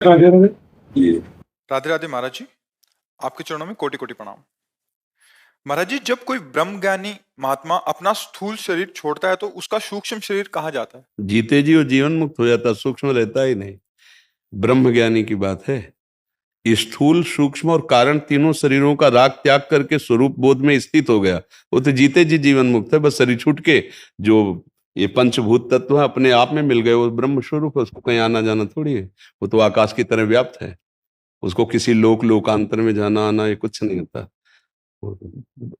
राधे राधे। ये राधे राधे महाराज जी, आपके चरणों में कोटि कोटि प्रणाम। महाराज जी, जब कोई ब्रह्मज्ञानी महात्मा अपना स्थूल शरीर छोड़ता है तो उसका सूक्ष्म शरीर कहा जाता है? जीते जी वो जीवन मुक्त हो जाता, सूक्ष्म रहता ही नहीं। ब्रह्म ज्ञानी की बात है। स्थूल, सूक्ष्म और कारण तीनों शरीरों का राग त्याग करके स्वरूप बोध में स्थित हो गया, वो तो जीते जी जीवन मुक्त है। बस शरीर छूट के जो ये पंचभूत तत्व है अपने आप में मिल गए, वो ब्रह्म स्वरूप है, उसको कहीं आना जाना थोड़ी है। वो तो आकाश की तरह व्याप्त है, उसको किसी लोकांतर में जाना आना ये कुछ नहीं होता।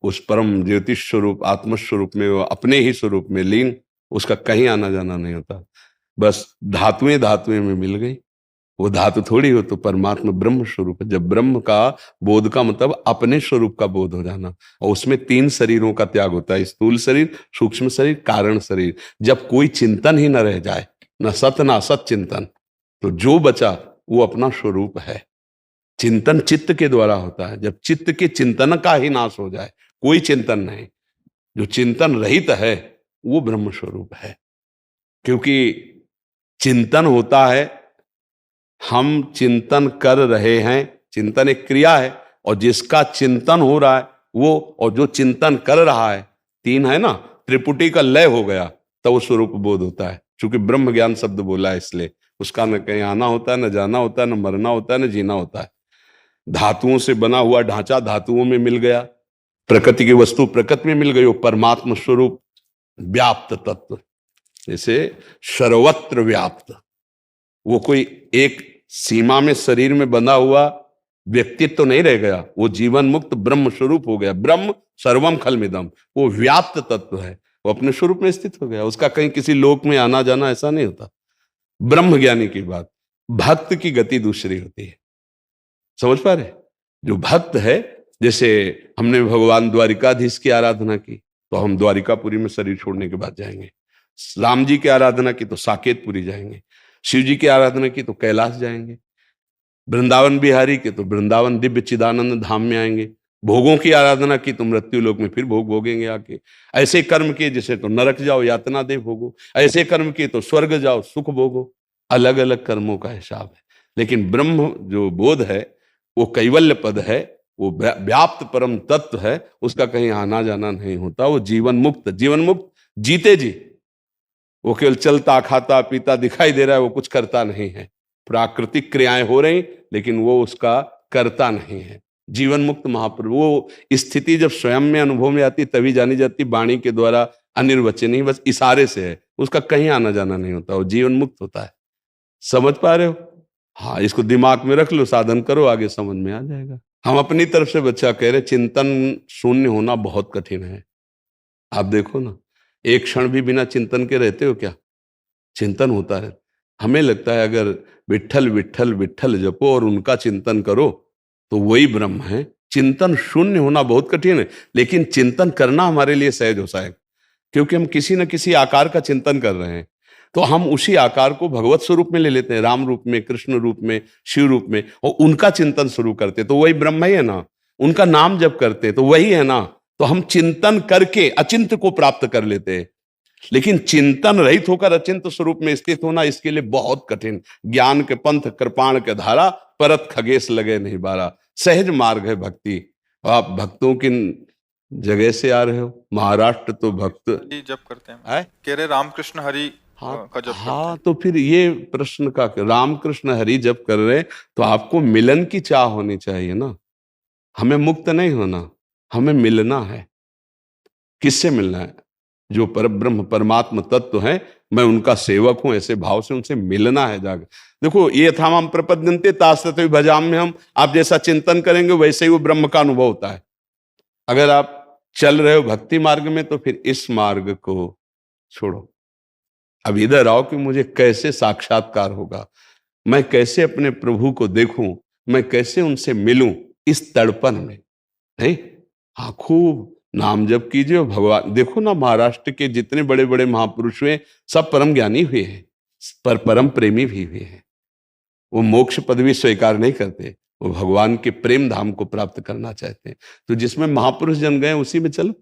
उस परम ज्योतिष स्वरूप आत्म स्वरूप में, वो अपने ही स्वरूप में लीन, उसका कहीं आना जाना नहीं होता। बस धातुएं धातुएं में मिल गई, वो धातु थोड़ी हो तो परमात्मा ब्रह्म स्वरूप है। जब ब्रह्म का बोध का मतलब अपने स्वरूप का बोध हो जाना, और उसमें तीन शरीरों का त्याग होता है, स्थूल शरीर, सूक्ष्म शरीर, कारण शरीर। जब कोई चिंतन ही न रह जाए, न सत न असत चिंतन, तो जो बचा वो अपना स्वरूप है। चिंतन चित्त के द्वारा होता है। जब चित्त के चिंतन का ही नाश हो जाए, कोई चिंतन नहीं, जो चिंतन रहित है वो ब्रह्म स्वरूप है। क्योंकि चिंतन होता है, हम चिंतन कर रहे हैं, चिंतन एक क्रिया है, और जिसका चिंतन हो रहा है वो, और जो चिंतन कर रहा है, तीन है ना, त्रिपुटी का लय हो गया, तब वो स्वरूप बोध होता है। क्योंकि ब्रह्म ज्ञान शब्द बोला है, इसलिए उसका न कहीं आना होता है, न जाना होता है, न मरना होता है, न जीना होता है। धातुओं से बना हुआ ढांचा धातुओं में मिल गया, प्रकृति की वस्तु प्रकृति में मिल गई, वो परमात्मा स्वरूप व्याप्त तत्व, जैसे सर्वत्र व्याप्त। वो कोई एक सीमा में शरीर में बंधा हुआ व्यक्तित्व तो नहीं रह गया, वो जीवन मुक्त ब्रह्म स्वरूप हो गया। ब्रह्म सर्वम खलमिदम, वो व्याप्त तत्व है, वो अपने स्वरूप में स्थित हो गया, उसका कहीं किसी लोक में आना जाना ऐसा नहीं होता। ब्रह्म ज्ञानी की बात। भक्त की गति दूसरी होती है, समझ पा रहे? जो भक्त है, जैसे हमने भगवान द्वारिकाधीश की आराधना की तो हम द्वारिकापुरी में शरीर छोड़ने के बाद जाएंगे। राम जी की आराधना की तो साकेतपुरी जाएंगे। शिव जी की आराधना की तो कैलाश जाएंगे। वृंदावन बिहारी के तो वृंदावन दिव्य चिदानंद धाम में आएंगे। भोगों की आराधना की तो मृत्यु लोक में फिर भोग भोगेंगे आके। ऐसे कर्म किए जैसे तो नरक जाओ यातना दे भोगो, ऐसे कर्म किए तो स्वर्ग जाओ सुख भोगो। अलग अलग कर्मों का हिसाब है। लेकिन ब्रह्म जो बोध है वो कैवल्य पद है, वो व्याप्त परम तत्व है, उसका कहीं आना जाना नहीं होता। वो जीवन मुक्त, जीवन मुक्त जीते जी। वो केवल चलता खाता पीता दिखाई दे रहा है, वो कुछ करता नहीं है। प्राकृतिक क्रियाएं हो रही लेकिन वो उसका करता नहीं है। जीवन मुक्त महाप्रभु, वो स्थिति जब स्वयं में अनुभव में आती तभी जानी जाती, वाणी के द्वारा अनिर्वचनीय, बस इशारे से है, उसका कहीं आना जाना नहीं होता, वो जीवन मुक्त होता है। समझ पा रहे हो? हाँ, इसको दिमाग में रख लो, साधन करो, आगे समझ में आ जाएगा। हम अपनी तरफ से बच्चा कह रहे, चिंतन शून्य होना बहुत कठिन है। आप देखो ना, एक क्षण भी बिना चिंतन के रहते हो क्या? चिंतन होता है। हमें लगता है अगर विट्ठल विट्ठल विट्ठल जपो और उनका चिंतन करो तो वही ब्रह्म है। चिंतन शून्य होना बहुत कठिन है, लेकिन चिंतन करना हमारे लिए सहज हो जाएगा। क्योंकि हम किसी न किसी आकार का चिंतन कर रहे हैं, तो हम उसी आकार को भगवत स्वरूप में ले लेते हैं, राम रूप में, कृष्ण रूप में, शिव रूप में, और उनका चिंतन शुरू करते तो वही ब्रह्म ही है ना। उनका नाम जप करते तो वही है ना। तो हम चिंतन करके अचिंत्य को प्राप्त कर लेते हैं। लेकिन चिंतन रहित होकर अचिंत्य स्वरूप में स्थित होना इसके लिए बहुत कठिन। ज्ञान के पंथ कृपाण के धारा, परत खगेश लगे नहीं बारा। सहज मार्ग है भक्ति। आप भक्तों की जगह से आ रहे हो, महाराष्ट्र तो भक्त जप करते हैं, है? कह रहे रामकृष्ण हरि हाँ, का जप हाँ, करते तो फिर ये प्रश्न का, रामकृष्ण हरि जप कर रहे तो आपको मिलन की चाह होनी चाहिए ना। हमें मुक्त नहीं होना, हमें मिलना है। किससे मिलना है? जो परब्रह्म परमात्मा तत्व है, मैं उनका सेवक हूं, ऐसे भाव से उनसे मिलना है जाकर। देखो, ये था हम प्रपद्यन्ते तास्तते भजाम में, हम आप जैसा चिंतन करेंगे वैसे ही वो ब्रह्म का अनुभव होता है। अगर आप चल रहे हो भक्ति मार्ग में तो फिर इस मार्ग को छोड़ो, अब इधर आओ कि मुझे कैसे साक्षात्कार होगा, मैं कैसे अपने प्रभु को देखूं, मैं कैसे उनसे मिलूं, इस तड़पन में। नहीं, हाँ, खूब नाम जप कीजिए। भगवान देखो ना, महाराष्ट्र के जितने बड़े बड़े महापुरुष हुए सब परम ज्ञानी हुए हैं, पर परम प्रेमी भी हुए हैं। वो मोक्ष पदवी स्वीकार नहीं करते, वो भगवान के प्रेम धाम को प्राप्त करना चाहते हैं। तो जिसमें महापुरुष जन गए उसी में चलो।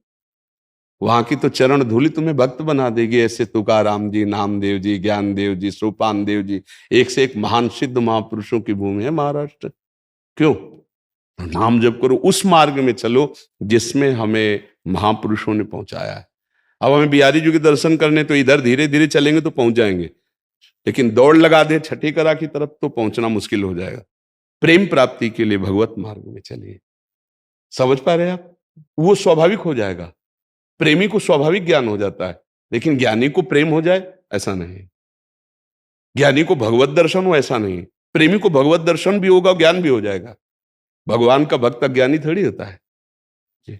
वहां की तो चरण धूलि तुम्हें भक्त बना देगी। ऐसे तुकाराम जी, नामदेव जी, ज्ञानदेव जी, सोपान देव जी, एक से एक महान सिद्ध महापुरुषों की भूमि है महाराष्ट्र। क्यों? नाम जप करो, उस मार्ग में चलो जिसमें हमें महापुरुषों ने पहुंचाया है। अब हमें बिहारी जी के दर्शन करने तो इधर धीरे धीरे चलेंगे तो पहुंच जाएंगे, लेकिन दौड़ लगा दे छठी करा की तरफ तो पहुंचना मुश्किल हो जाएगा। प्रेम प्राप्ति के लिए भगवत मार्ग में चलिए। समझ पा रहे हैं आप? वो स्वाभाविक हो जाएगा। प्रेमी को स्वाभाविक ज्ञान हो जाता है, लेकिन ज्ञानी को प्रेम हो जाए ऐसा नहीं। ज्ञानी को भगवत दर्शन हो ऐसा नहीं। प्रेमी को भगवत दर्शन भी होगा, ज्ञान भी हो जाएगा। भगवान का भक्त अज्ञानी थोड़ी होता है। जी।